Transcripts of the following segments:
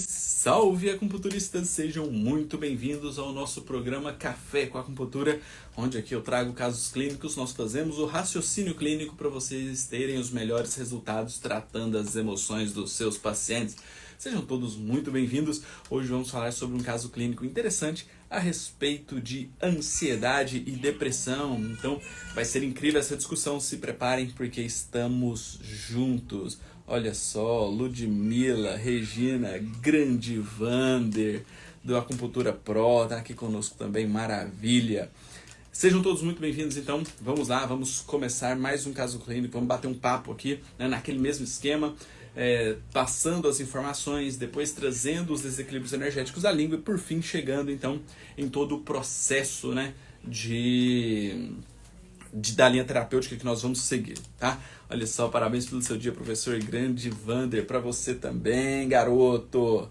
Salve acupunturistas, sejam muito bem-vindos ao nosso programa Café com Acupuntura, onde aqui eu trago casos clínicos, nós fazemos o raciocínio clínico para vocês terem os melhores resultados tratando as emoções dos seus pacientes. Sejam todos muito bem-vindos. Hoje vamos falar sobre um caso clínico interessante a respeito de ansiedade e depressão. Então vai ser incrível essa discussão, se preparem porque estamos juntos. Olha só, Ludmila, Regina, grande Vander, do Acupuntura Pro, tá aqui conosco também, maravilha. Sejam todos muito bem-vindos, então, vamos lá, vamos começar mais um caso clínico, vamos bater um papo aqui, né, naquele mesmo esquema, passando as informações, depois trazendo os desequilíbrios energéticos da língua e, por fim, chegando, então, em todo o processo, né, da linha terapêutica que nós vamos seguir, tá? Olha só, parabéns pelo seu dia, professor grande Vander, para você também, garoto.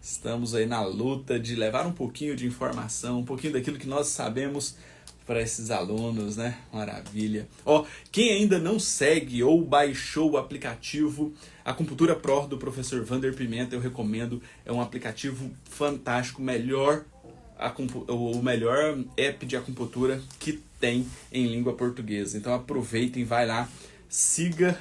Estamos aí na luta de levar um pouquinho de informação, um pouquinho daquilo que nós sabemos para esses alunos, né? Maravilha. Ó, quem ainda não segue ou baixou o aplicativo Acupuntura Pro do professor Vander Pimenta, eu recomendo, é um aplicativo fantástico, o melhor app de acupuntura que tem em língua portuguesa. Então aproveitem, vai lá, siga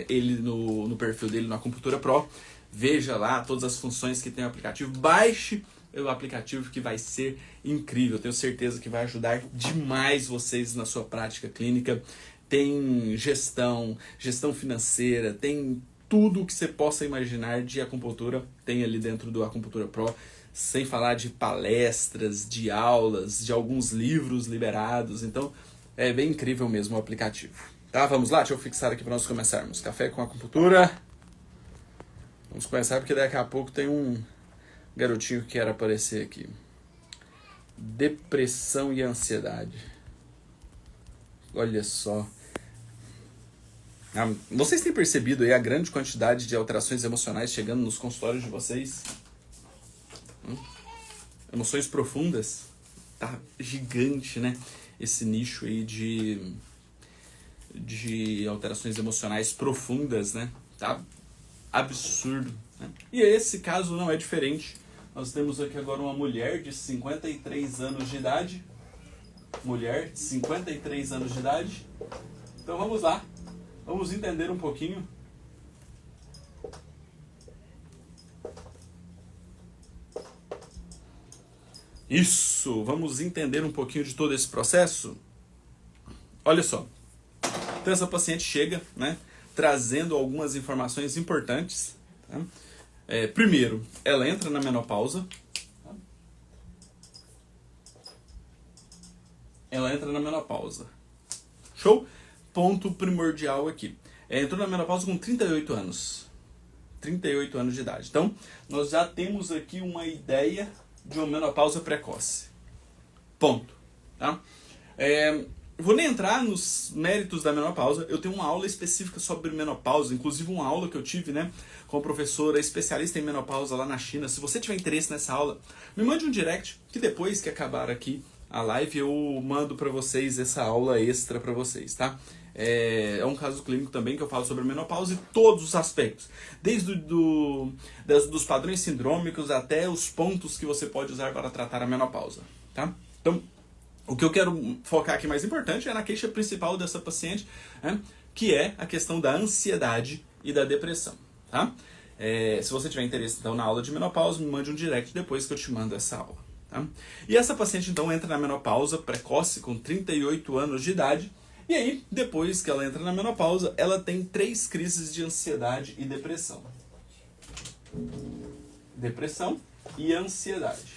ele no perfil dele no Acupuntura Pro, veja lá todas as funções que tem o aplicativo, baixe o aplicativo que vai ser incrível, tenho certeza que vai ajudar demais vocês na sua prática clínica. Tem gestão financeira, tem tudo que você possa imaginar de acupuntura, tem ali dentro do Acupuntura Pro. Sem falar de palestras, de aulas, de alguns livros liberados. Então, é bem incrível mesmo o aplicativo. Tá, vamos lá? Deixa eu fixar aqui para nós começarmos. Café com Acupuntura. Vamos começar porque daqui a pouco tem um garotinho que quer aparecer aqui. Depressão e ansiedade. Olha só. Vocês têm percebido aí a grande quantidade de alterações emocionais chegando nos consultórios de vocês? Emoções profundas, tá gigante, né? Esse nicho aí de alterações emocionais profundas, né? Tá absurdo, né? E esse caso não é diferente. Nós temos aqui agora uma mulher de 53 anos de idade. Mulher de 53 anos de idade. Então vamos lá, vamos entender um pouquinho. Isso, vamos entender um pouquinho de todo esse processo? Olha só, então essa paciente chega, né, trazendo algumas informações importantes. Tá? Primeiro, ela entra na menopausa. Tá? Ela entra na menopausa. Show? Ponto primordial aqui. Entrou na menopausa com 38 anos. 38 anos de idade. Então, nós já temos aqui uma ideia de uma menopausa precoce. Ponto. Tá? Vou nem entrar nos méritos da menopausa. Eu tenho uma aula específica sobre menopausa, inclusive uma aula que eu tive, né, com a professora especialista em menopausa lá na China. Se você tiver interesse nessa aula, me mande um direct, que depois que acabar aqui a live eu mando para vocês essa aula extra para vocês, tá? É um caso clínico também que eu falo sobre menopausa e todos os aspectos, desde dos padrões sindrômicos até os pontos que você pode usar para tratar a menopausa, tá? Então, o que eu quero focar aqui mais importante é na queixa principal dessa paciente, né, que é a questão da ansiedade e da depressão, tá? Se você tiver interesse então na aula de menopausa, me mande um direct depois que eu te mando essa aula, tá? E essa paciente então entra na menopausa precoce com 38 anos de idade. E aí, depois que ela entra na menopausa, ela tem 3 crises de ansiedade e depressão. Depressão e ansiedade.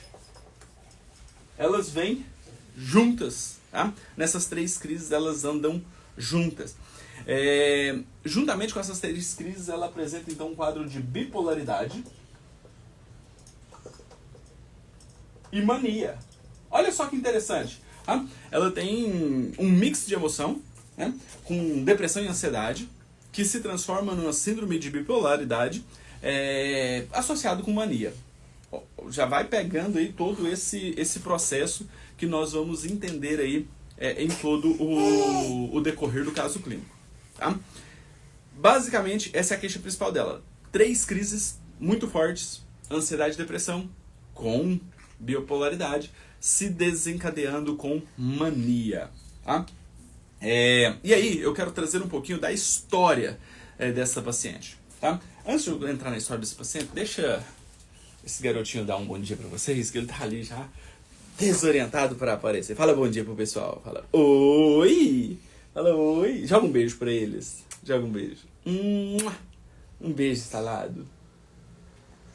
Elas vêm juntas, tá? Nessas 3 crises, elas andam juntas. Juntamente com essas 3 crises, ela apresenta então um quadro de bipolaridade e mania. Olha só que interessante. Ela tem um mix de emoção, né, com depressão e ansiedade, que se transforma numa síndrome de bipolaridade associado com mania. Já vai pegando aí todo esse processo que nós vamos entender aí em todo o decorrer do caso clínico. Tá? Basicamente, essa é a queixa principal dela. 3 crises muito fortes, ansiedade e depressão, com bipolaridade, se desencadeando com mania. Tá? E aí, eu quero trazer um pouquinho da história dessa paciente. Tá? Antes de eu entrar na história desse paciente, deixa esse garotinho dar um bom dia pra vocês, que ele tá ali já desorientado para aparecer. Fala bom dia pro pessoal. Fala oi. Fala oi. Joga um beijo pra eles. Joga um beijo. Um beijo instalado.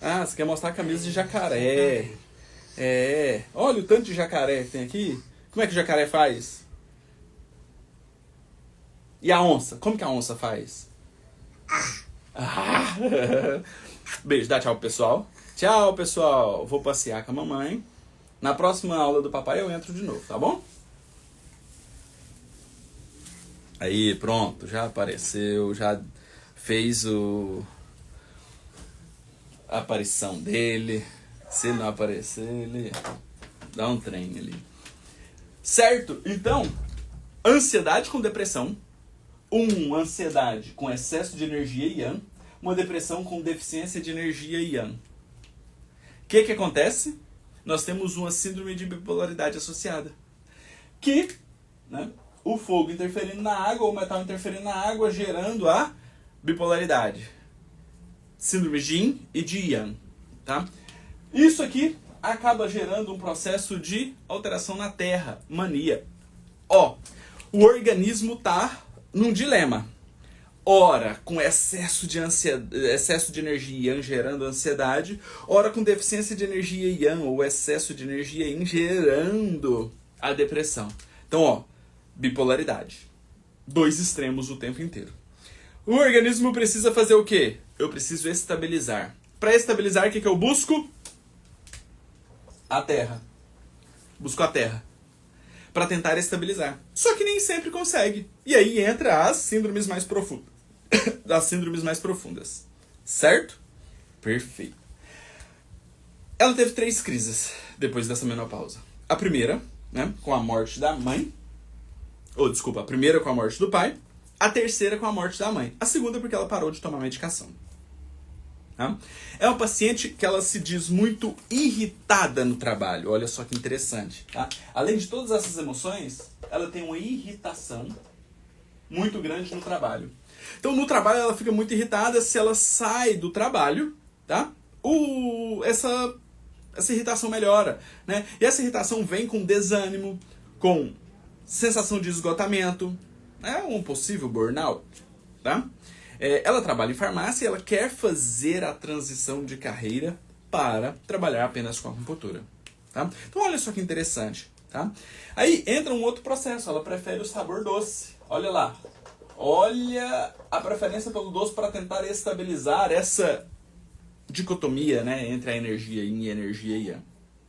Ah, você quer mostrar a camisa de jacaré. Olha o tanto de jacaré que tem aqui. Como é que o jacaré faz? E a onça? Como que a onça faz? Beijo, dá tchau pro pessoal. Tchau, pessoal. Vou passear com a mamãe. Na próxima aula do papai eu entro de novo, tá bom? Aí, pronto, já apareceu, já fez a aparição dele. Se não aparecer, ele dá um trem ali. Certo? Então, ansiedade com depressão. Ansiedade com excesso de energia yang. Uma depressão com deficiência de energia yang. O que acontece? Nós temos uma síndrome de bipolaridade associada. Que, né, o fogo interferindo na água, ou o metal interferindo na água, gerando a bipolaridade. Síndrome de yin e de yang. Tá? Isso aqui acaba gerando um processo de alteração na Terra, mania. O organismo está num dilema. Ora com excesso de energia yang gerando ansiedade, ora com deficiência de energia yang ou excesso de energia yin gerando a depressão. Então, bipolaridade. 2 extremos o tempo inteiro. O organismo precisa fazer o quê? Eu preciso estabilizar. Para estabilizar, o que eu busco? A Terra. Busco a Terra. Para tentar estabilizar. Só que nem sempre consegue. E aí entra as síndromes mais profundas. Das síndromes mais profundas. Certo? Perfeito. Ela teve 3 crises depois dessa menopausa. A primeira, né, com a morte da mãe. A primeira com a morte do pai. A terceira com a morte da mãe. A segunda porque ela parou de tomar medicação. Tá? É uma paciente que ela se diz muito irritada no trabalho. Olha só que interessante. Tá? Além de todas essas emoções, ela tem uma irritação muito grande no trabalho. Então, no trabalho, ela fica muito irritada. Se ela sai do trabalho, tá? Essa irritação melhora. Né? E essa irritação vem com desânimo, com sensação de esgotamento. É um possível burnout. Tá? Ela trabalha em farmácia e ela quer fazer a transição de carreira para trabalhar apenas com acupuntura. Tá? Então, olha só que interessante. Tá? Aí entra um outro processo. Ela prefere o sabor doce. Olha lá. Olha a preferência pelo doce para tentar estabilizar essa dicotomia, né, entre a energia yin e a energia yang.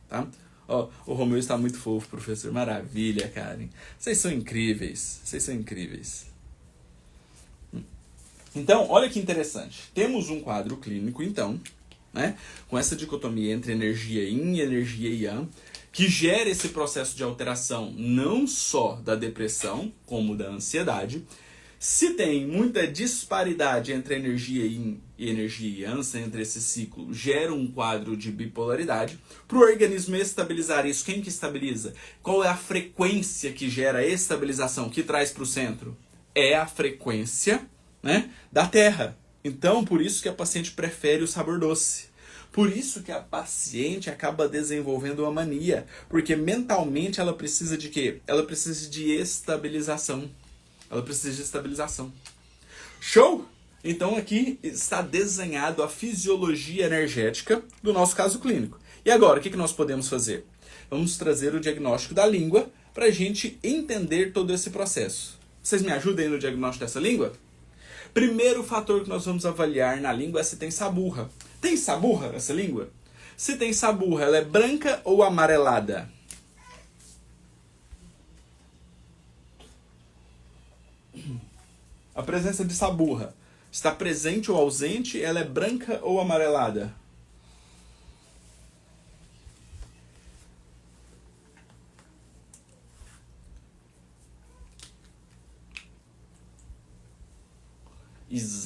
Tá? O Romeu está muito fofo, professor. Maravilha, Karen. Vocês são incríveis. Vocês são incríveis. Então, olha que interessante. Temos um quadro clínico, então, né, com essa dicotomia entre energia yin e energia yang, que gera esse processo de alteração não só da depressão, como da ansiedade. Se tem muita disparidade entre a energia yin e energia yang, entre esse ciclo, gera um quadro de bipolaridade. Para o organismo estabilizar isso, quem que estabiliza? Qual é a frequência que gera a estabilização, que traz para o centro? É a frequência, né, da Terra. Então, por isso que a paciente prefere o sabor doce. Por isso que a paciente acaba desenvolvendo uma mania. Porque mentalmente ela precisa de quê? Ela precisa de estabilização. Ela precisa de estabilização. Show? Então aqui está desenhado a fisiologia energética do nosso caso clínico. E agora, o que nós podemos fazer? Vamos trazer o diagnóstico da língua para a gente entender todo esse processo. Vocês me ajudem no diagnóstico dessa língua? Primeiro fator que nós vamos avaliar na língua é se tem saburra. Tem saburra essa língua? Se tem saburra, ela é branca ou amarelada? A presença de saburra está presente ou ausente? Ela é branca ou amarelada?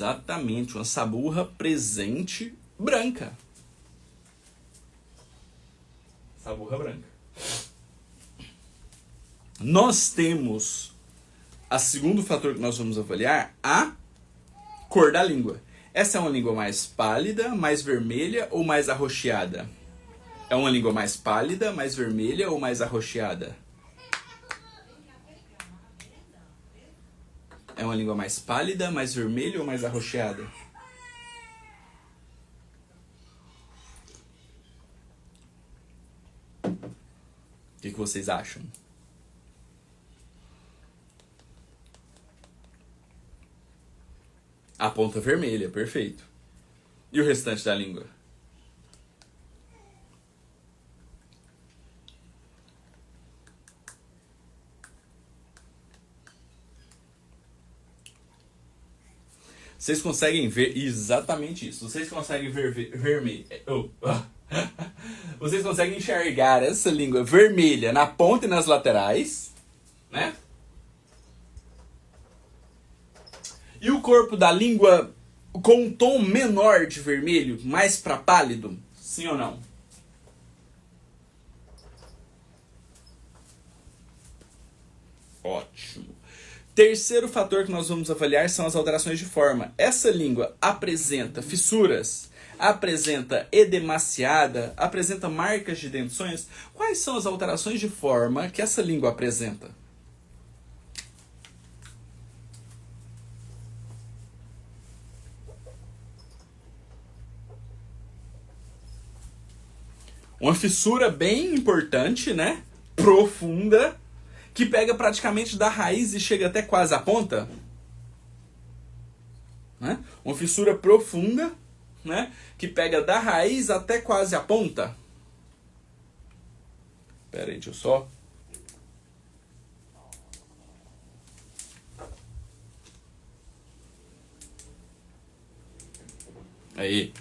Exatamente, uma saburra presente branca. Saburra branca. Nós temos o segundo fator que nós vamos avaliar, a cor da língua. Essa é uma língua mais pálida, mais vermelha ou mais arroxeada? É uma língua mais pálida, mais vermelha ou mais arroxeada? É uma língua mais pálida, mais vermelha ou mais arroxeada? O que vocês acham? A ponta vermelha, perfeito. E o restante da língua? Vocês conseguem ver exatamente isso. Vocês conseguem ver vermelho. Vocês conseguem enxergar essa língua vermelha na ponta e nas laterais, né? E o corpo da língua com um tom menor de vermelho, mais para pálido? Sim ou não? Ótimo. Terceiro fator que nós vamos avaliar são as alterações de forma. Essa língua apresenta fissuras, apresenta edemaciada, apresenta marcas de dentições. Quais são as alterações de forma que essa língua apresenta? Uma fissura bem importante, né? Profunda, que pega praticamente da raiz e chega até quase à ponta. Né? Uma fissura profunda, né? Que pega da raiz até quase a ponta. Espera aí, deixa eu só... Aí.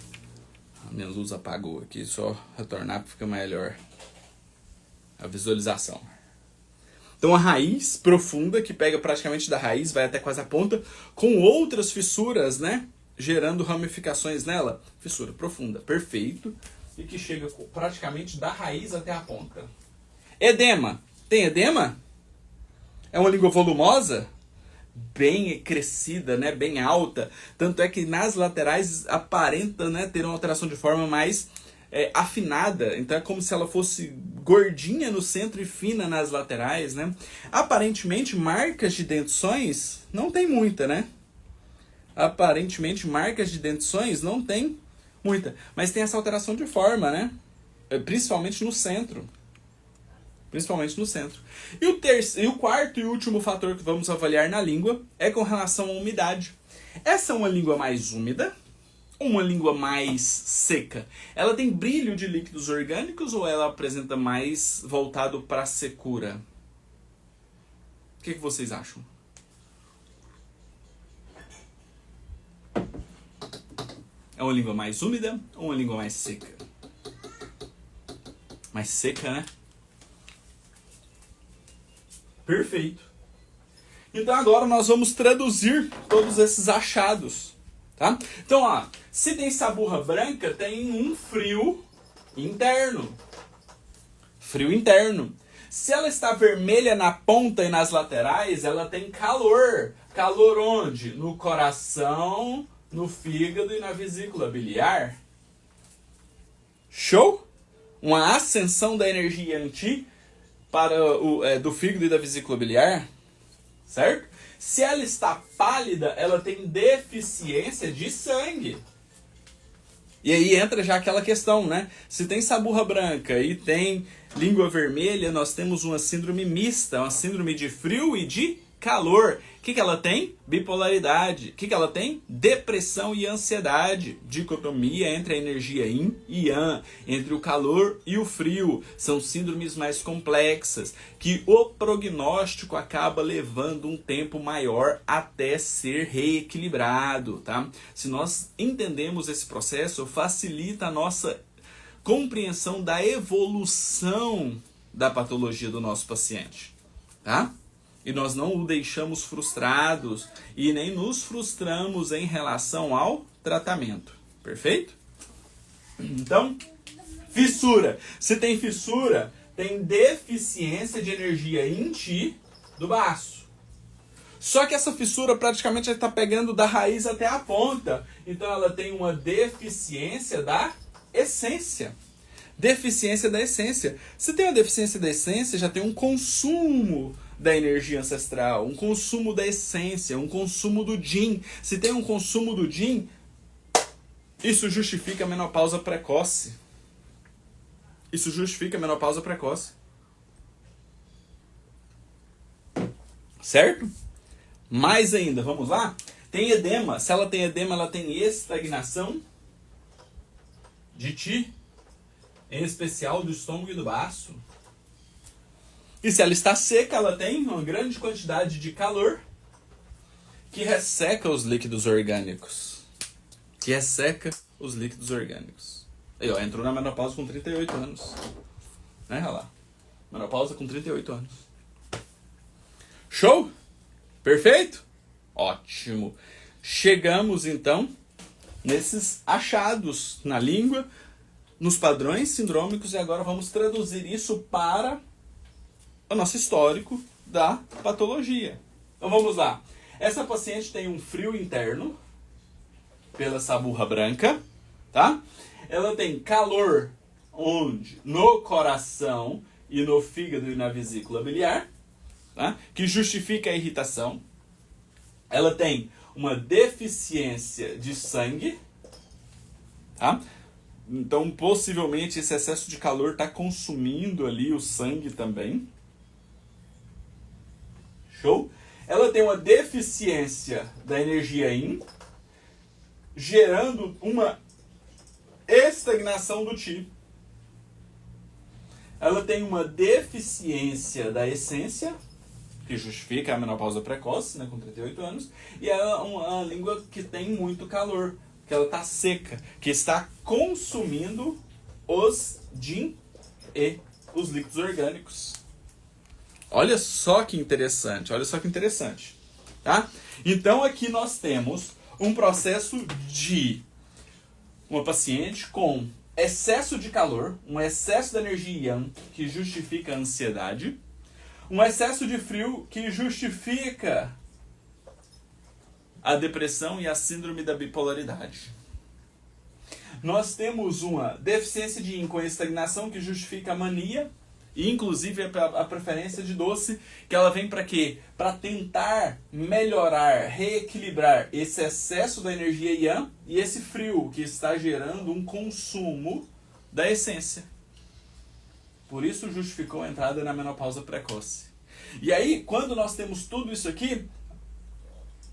A minha luz apagou aqui, só retornar para ficar melhor a visualização. Então a raiz profunda, que pega praticamente da raiz, vai até quase a ponta, com outras fissuras, né? Gerando ramificações nela. Fissura profunda, perfeito. E que chega praticamente da raiz até a ponta. Edema. Tem edema? É uma língua volumosa? Bem crescida, né? Bem alta. Tanto é que nas laterais aparenta, né, ter uma alteração de forma mais afinada. Então é como se ela fosse gordinha no centro e fina nas laterais, né? Aparentemente, marcas de dentições não tem muita, né? Aparentemente, marcas de dentições não tem muita. Mas tem essa alteração de forma, né? Principalmente no centro. Principalmente no centro. E o quarto e último fator que vamos avaliar na língua é com relação à umidade. Essa é uma língua mais úmida ou uma língua mais seca? Ela tem brilho de líquidos orgânicos ou ela apresenta mais voltado para a secura? O que vocês acham? É uma língua mais úmida ou uma língua mais seca? Mais seca, né? Perfeito. Então agora nós vamos traduzir todos esses achados, tá? Então, ó, se tem saburra branca, tem um frio interno. Frio interno. Se ela está vermelha na ponta e nas laterais, ela tem calor. Calor onde? No coração, no fígado e na vesícula biliar. Show? Uma ascensão da energia anti para do fígado e da vesícula biliar, certo? Se ela está pálida, ela tem deficiência de sangue. E aí entra já aquela questão, né? Se tem saburra branca e tem língua vermelha, nós temos uma síndrome mista, uma síndrome de frio e de calor. O que ela tem? Bipolaridade. O que ela tem? Depressão e ansiedade. Dicotomia entre a energia yin e yang, entre o calor e o frio. São síndromes mais complexas, que o prognóstico acaba levando um tempo maior até ser reequilibrado, tá? Se nós entendemos esse processo, facilita a nossa compreensão da evolução da patologia do nosso paciente, tá? E nós não o deixamos frustrados e nem nos frustramos em relação ao tratamento. Perfeito? Então, fissura. Se tem fissura, tem deficiência de energia em ti do baço. Só que essa fissura praticamente está pegando da raiz até a ponta. Então ela tem uma deficiência da essência. Deficiência da essência. Se tem uma deficiência da essência, já tem um consumo da energia ancestral, um consumo da essência, um consumo do Yin. Se tem um consumo do Yin, isso justifica a menopausa precoce. Isso justifica a menopausa precoce. Certo? Mais ainda, vamos lá? Tem edema. Se ela tem edema, ela tem estagnação de Qi, em especial do estômago e do baço. E se ela está seca, ela tem uma grande quantidade de calor que resseca os líquidos orgânicos. Que resseca os líquidos orgânicos. Aí, ó, entrou na menopausa com 38 anos. Né, olha lá. Menopausa com 38 anos. Show? Perfeito? Ótimo. Chegamos, então, nesses achados na língua, nos padrões sindrômicos, e agora vamos traduzir isso para o nosso histórico da patologia. Então vamos lá. Essa paciente tem um frio interno pela saburra branca, tá? Ela tem calor onde? No coração e no fígado e na vesícula biliar, tá? Que justifica a irritação. Ela tem uma deficiência de sangue, tá? Então, possivelmente, esse excesso de calor está consumindo ali o sangue também. Show? Ela tem uma deficiência da energia Yin, gerando uma estagnação do Qi. Ela tem uma deficiência da essência, que justifica a menopausa precoce, né, com 38 anos. E ela é uma língua que tem muito calor, que ela está seca, que está consumindo os Jin e os líquidos orgânicos. Olha só que interessante, tá? Então aqui nós temos um processo de uma paciente com excesso de calor, um excesso de energia Yang que justifica a ansiedade, um excesso de frio que justifica a depressão e a síndrome da bipolaridade. Nós temos uma deficiência de Yin com estagnação que justifica a mania, e inclusive a preferência de doce, que ela vem para quê? Para tentar melhorar, reequilibrar esse excesso da energia Yang e esse frio que está gerando um consumo da essência. Por isso justificou a entrada na menopausa precoce. E aí, quando nós temos tudo isso aqui,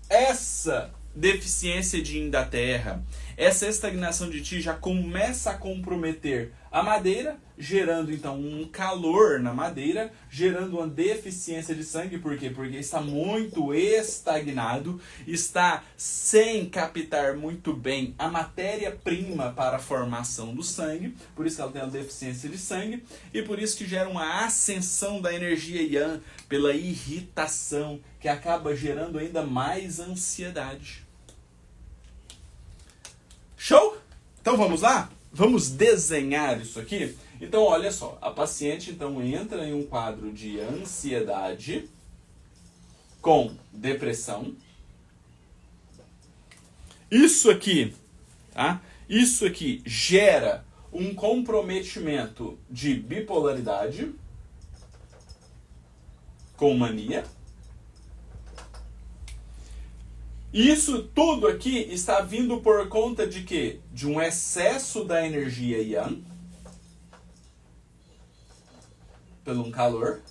essa deficiência de Yin da terra, essa estagnação de Qi já começa a comprometer a madeira, gerando então um calor na madeira, gerando uma deficiência de sangue. Por quê? Porque está muito estagnado, está sem captar muito bem a matéria-prima para a formação do sangue, por isso que ela tem uma deficiência de sangue, e por isso que gera uma ascensão da energia Yang pela irritação, que acaba gerando ainda mais ansiedade. Show? Então vamos lá? Vamos desenhar isso aqui? Então olha só, a paciente então entra em um quadro de ansiedade com depressão. Isso aqui, tá? Isso aqui gera um comprometimento de bipolaridade com mania. Isso tudo aqui está vindo por conta de quê? De um excesso da energia Yang, pelo um calor,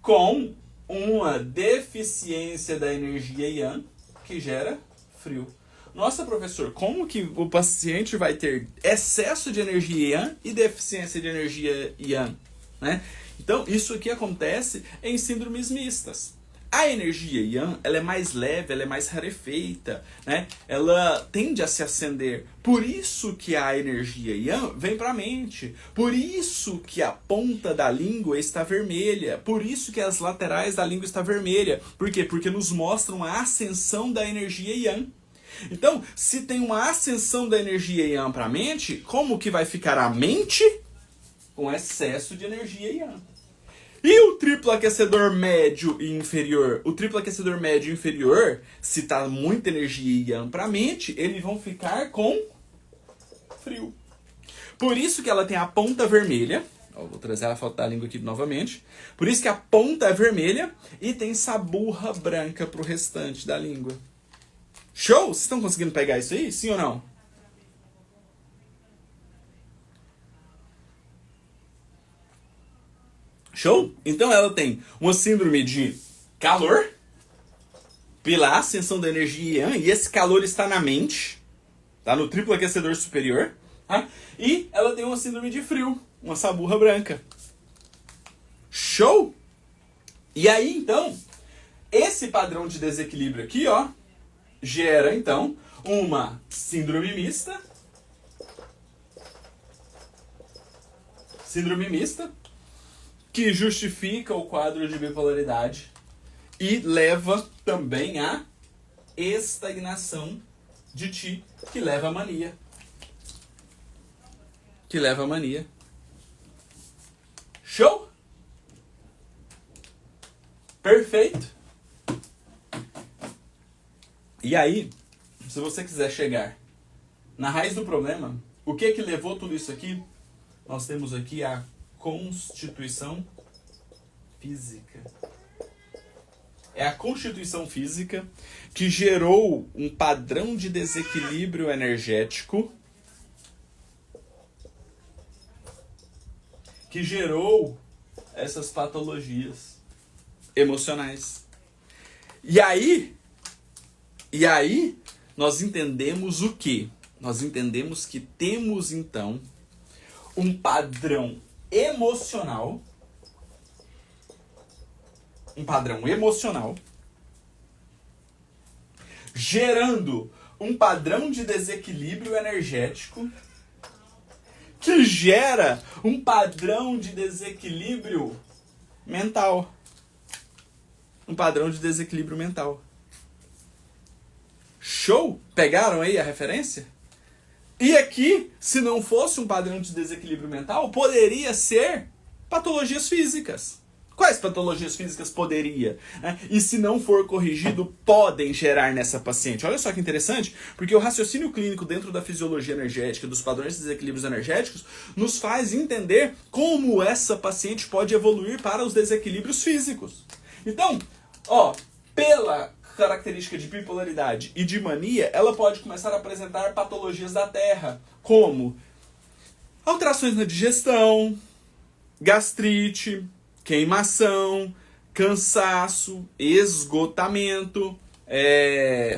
com uma deficiência da energia Yang, que gera frio. Nossa, professor, como que o paciente vai ter excesso de energia Yang e deficiência de energia Yang, né? Então, isso aqui acontece em síndromes mistas. A energia Yang, ela é mais leve, ela é mais rarefeita, né? Ela tende a se acender. Por isso que a energia Yang vem para a mente. Por isso que a ponta da língua está vermelha. Por isso que as laterais da língua estão vermelhas. Por quê? Porque nos mostram a ascensão da energia Yang. Então, se tem uma ascensão da energia Yang para a mente, como que vai ficar a mente? Com excesso de energia Yang. E o triplo aquecedor médio e inferior? O triplo aquecedor médio e inferior, se tá muita energia Yang para a mente, eles vão ficar com frio. Por isso que ela tem a ponta vermelha. Ó, vou trazer a foto da língua aqui novamente. Por isso que a ponta é vermelha e tem saburra branca pro restante da língua. Show? Vocês estão conseguindo pegar isso aí? Sim ou não? Show? Então ela tem uma síndrome de calor, pela ascensão da energia Yang, e esse calor está na mente, tá no triplo aquecedor superior, tá? E ela tem uma síndrome de frio, uma saburra branca. Show? E aí, então, esse padrão de desequilíbrio aqui, ó, gera, então, uma síndrome mista. Síndrome mista, que justifica o quadro de bipolaridade e leva também à estagnação de Ti, que leva à mania. Que leva à mania. Show? Perfeito? E aí, se você quiser chegar na raiz do problema, o que que levou tudo isso aqui? Nós temos aqui a constituição física. É a constituição física que gerou um padrão de desequilíbrio energético, que gerou essas patologias emocionais. E aí nós entendemos o quê? Nós entendemos que temos então um padrão emocional, gerando um padrão de desequilíbrio energético, que gera um padrão de desequilíbrio mental. Um padrão de desequilíbrio mental. Show? Pegaram aí a referência? E aqui, se não fosse um padrão de desequilíbrio mental, poderia ser patologias físicas. Quais patologias físicas poderia? E se não for corrigido, podem gerar nessa paciente. Olha só que interessante, porque o raciocínio clínico dentro da fisiologia energética, dos padrões de desequilíbrios energéticos, nos faz entender como essa paciente pode evoluir para os desequilíbrios físicos. Então, ó, pela característica de bipolaridade e de mania, ela pode começar a apresentar patologias da Terra, como alterações na digestão, gastrite, queimação, cansaço, esgotamento,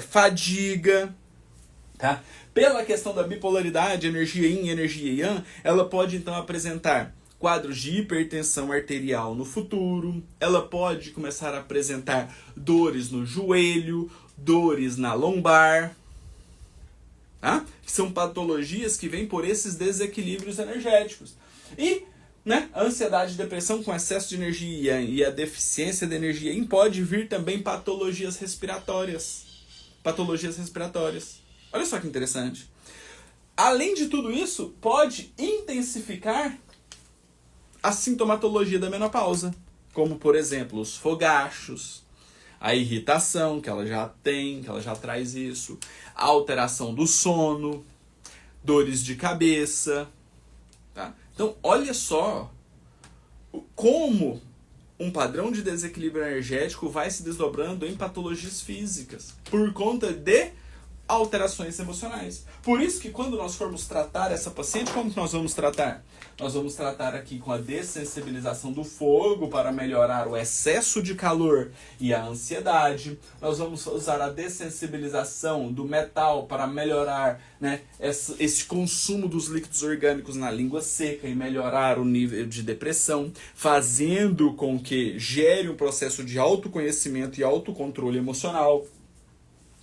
fadiga, tá? Pela questão da bipolaridade, energia Yin e energia Yang, ela pode então apresentar quadros de hipertensão arterial no futuro, ela pode começar a apresentar dores no joelho, dores na lombar, tá? São patologias que vêm por esses desequilíbrios energéticos. E a ansiedade e depressão com excesso de energia e a deficiência de energia Yin pode vir também patologias respiratórias. Patologias respiratórias. Olha só que interessante. Além de tudo isso, pode intensificar a sintomatologia da menopausa, como, por exemplo, os fogachos, a irritação, que ela já tem, que ela já traz isso, a alteração do sono, dores de cabeça, tá? Então, olha só como um padrão de desequilíbrio energético vai se desdobrando em patologias físicas, por conta de alterações emocionais. Por isso que quando nós formos tratar essa paciente, como que nós vamos tratar? Nós vamos tratar aqui com a dessensibilização do fogo para melhorar o excesso de calor e a ansiedade. Nós vamos usar a dessensibilização do metal para melhorar, né, esse consumo dos líquidos orgânicos na língua seca e melhorar o nível de depressão, fazendo com que gere um processo de autoconhecimento e autocontrole emocional.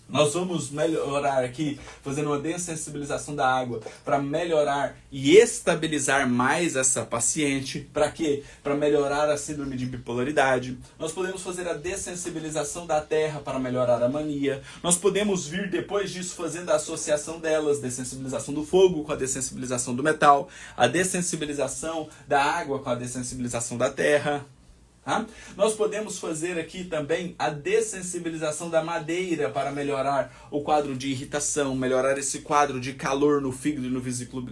Nós vamos melhorar aqui, fazendo uma dessensibilização da água, para melhorar e estabilizar mais essa paciente. Para quê? Para melhorar a síndrome de bipolaridade. Nós podemos fazer a dessensibilização da terra para melhorar a mania. Nós podemos vir depois disso fazendo a associação delas, dessensibilização do fogo com a dessensibilização do metal, a dessensibilização da água com a dessensibilização da terra. Tá? Nós podemos fazer aqui também a dessensibilização da madeira para melhorar o quadro de irritação, melhorar esse quadro de calor no fígado e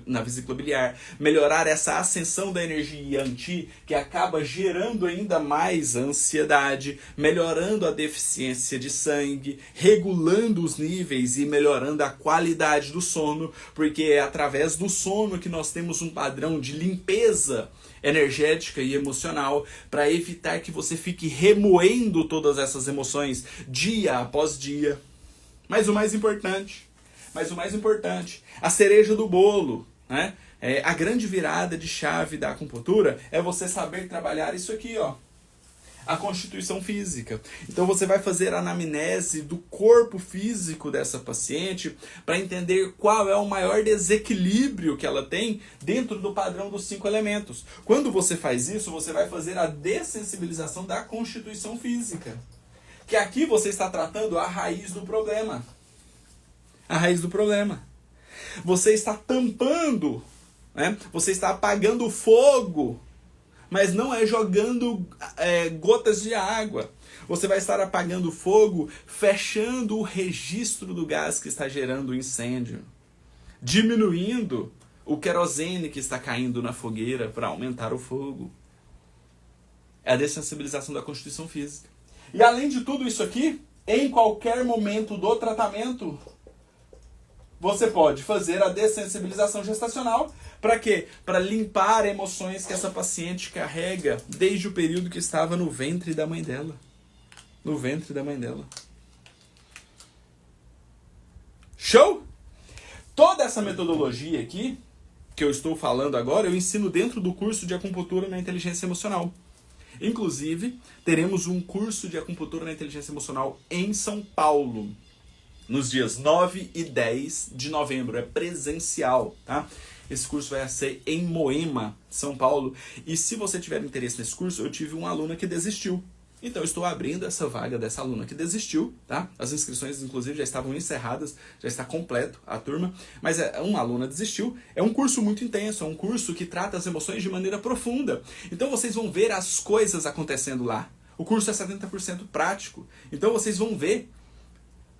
na vesícula biliar, melhorar essa ascensão da energia Yang-Qi, que acaba gerando ainda mais ansiedade, melhorando a deficiência de sangue, regulando os níveis e melhorando a qualidade do sono, porque é através do sono que nós temos um padrão de limpeza energética e emocional para evitar que você fique remoendo todas essas emoções dia após dia. Mas o mais importante, a cereja do bolo, né? A grande virada de chave da acupuntura é você saber trabalhar isso aqui, ó. A constituição física. Então você vai fazer a anamnese do corpo físico dessa paciente para entender qual é o maior desequilíbrio que ela tem dentro do padrão dos 5 elementos. Quando você faz isso, você vai fazer a dessensibilização da constituição física. Que aqui você está tratando a raiz do problema. A raiz do problema. Você está tampando, né? Você está apagando o fogo, mas não é jogando gotas de água. Você vai estar apagando o fogo, fechando o registro do gás que está gerando o incêndio, diminuindo o querosene que está caindo na fogueira para aumentar o fogo. É a dessensibilização da constituição física. E além de tudo isso aqui, em qualquer momento do tratamento, você pode fazer a dessensibilização gestacional. Para quê? Para limpar emoções que essa paciente carrega desde o período que estava no ventre da mãe dela. No ventre da mãe dela. Show? Toda essa metodologia aqui, que eu estou falando agora, eu ensino dentro do curso de acupuntura na inteligência emocional. Inclusive, teremos um curso de acupuntura na inteligência emocional em São Paulo, nos dias 9 e 10 de novembro. É presencial, tá? Esse curso vai ser em Moema, São Paulo. E se você tiver interesse nesse curso, eu tive uma aluna que desistiu. Então eu estou abrindo essa vaga dessa aluna que desistiu, tá? As inscrições, inclusive, já estavam encerradas, já está completo a turma. Mas uma aluna desistiu. É um curso muito intenso, é um curso que trata as emoções de maneira profunda. Então vocês vão ver as coisas acontecendo lá. O curso é 70% prático. Então vocês vão ver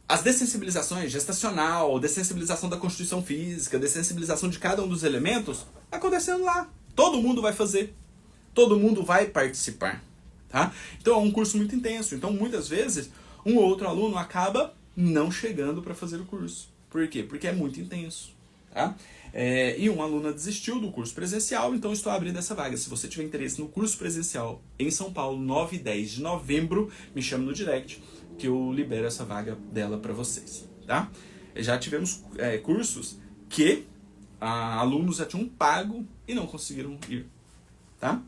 as dessensibilizações gestacional, dessensibilização da constituição física, dessensibilização de cada um dos elementos acontecendo lá. Todo mundo vai fazer. Todo mundo vai participar. Tá? Então é um curso muito intenso. Então muitas vezes um ou outro aluno acaba não chegando para fazer o curso. Por quê? Porque é muito intenso. Tá? E uma aluna desistiu do curso presencial, então estou abrindo essa vaga. Se você tiver interesse no curso presencial em São Paulo, 9 e 10 de novembro, me chame no direct que eu libero essa vaga dela para vocês. Tá? Já tivemos cursos que alunos já tinham pago e não conseguiram ir. Tá?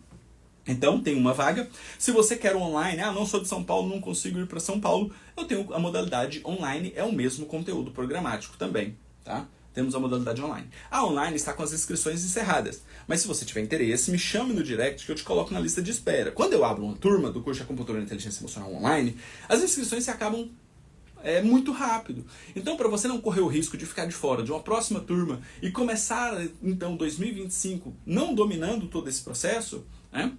Então, tem uma vaga. Se você quer online, não sou de São Paulo, não consigo ir para São Paulo, eu tenho a modalidade online, é o mesmo conteúdo programático também, tá? Temos a modalidade online. A online está com as inscrições encerradas, mas se você tiver interesse, me chame no direct que eu te coloco na lista de espera. Quando eu abro uma turma do curso de Acupuntura e Inteligência Emocional online, as inscrições se acabam muito rápido. Então, para você não correr o risco de ficar de fora de uma próxima turma e começar, então, 2025 não dominando todo esse processo, né?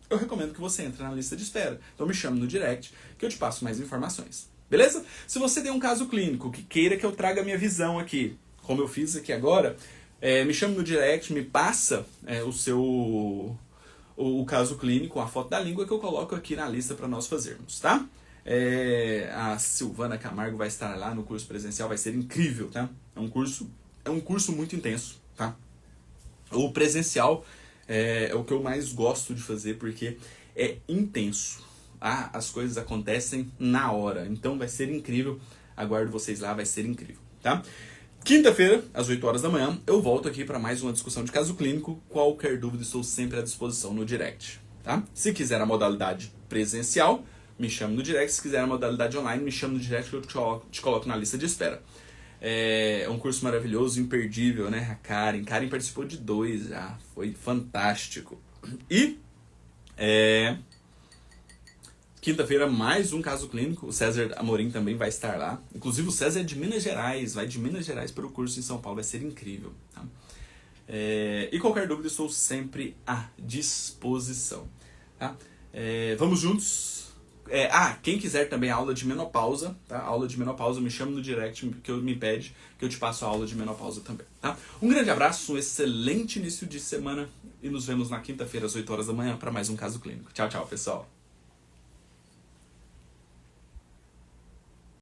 Eu recomendo que você entre na lista de espera. Então me chame no direct que eu te passo mais informações. Beleza? Se você tem um caso clínico que queira que eu traga a minha visão aqui, como eu fiz aqui agora, me chame no direct, me passa o caso clínico, a foto da língua que eu coloco aqui na lista para nós fazermos, tá? A Silvana Camargo vai estar lá no curso presencial, vai ser incrível, tá? É um curso muito intenso, tá? O presencial é o que eu mais gosto de fazer porque é intenso. As coisas acontecem na hora, então vai ser incrível. Aguardo vocês lá, vai ser incrível, tá? Quinta-feira, às 8 horas da manhã, eu volto aqui para mais uma discussão de caso clínico. Qualquer dúvida, estou sempre à disposição no direct, tá? Se quiser a modalidade presencial, me chama no direct. Se quiser a modalidade online, me chama no direct que eu te coloco na lista de espera. É um curso maravilhoso, imperdível, né? A Karen participou de 2 já, foi fantástico. E quinta-feira, mais um caso clínico. O César Amorim também vai estar lá. Inclusive, o César é de Minas Gerais. Vai de Minas Gerais para o curso em São Paulo. Vai ser incrível. Tá? E qualquer dúvida, estou sempre à disposição. Tá? Vamos juntos. Quem quiser também aula de menopausa, tá? Aula de menopausa, me chama no direct, me pede que eu te passo a aula de menopausa também. Tá? Um grande abraço, um excelente início de semana. E nos vemos na quinta-feira, às 8 horas da manhã, para mais um caso clínico. Tchau, tchau, pessoal.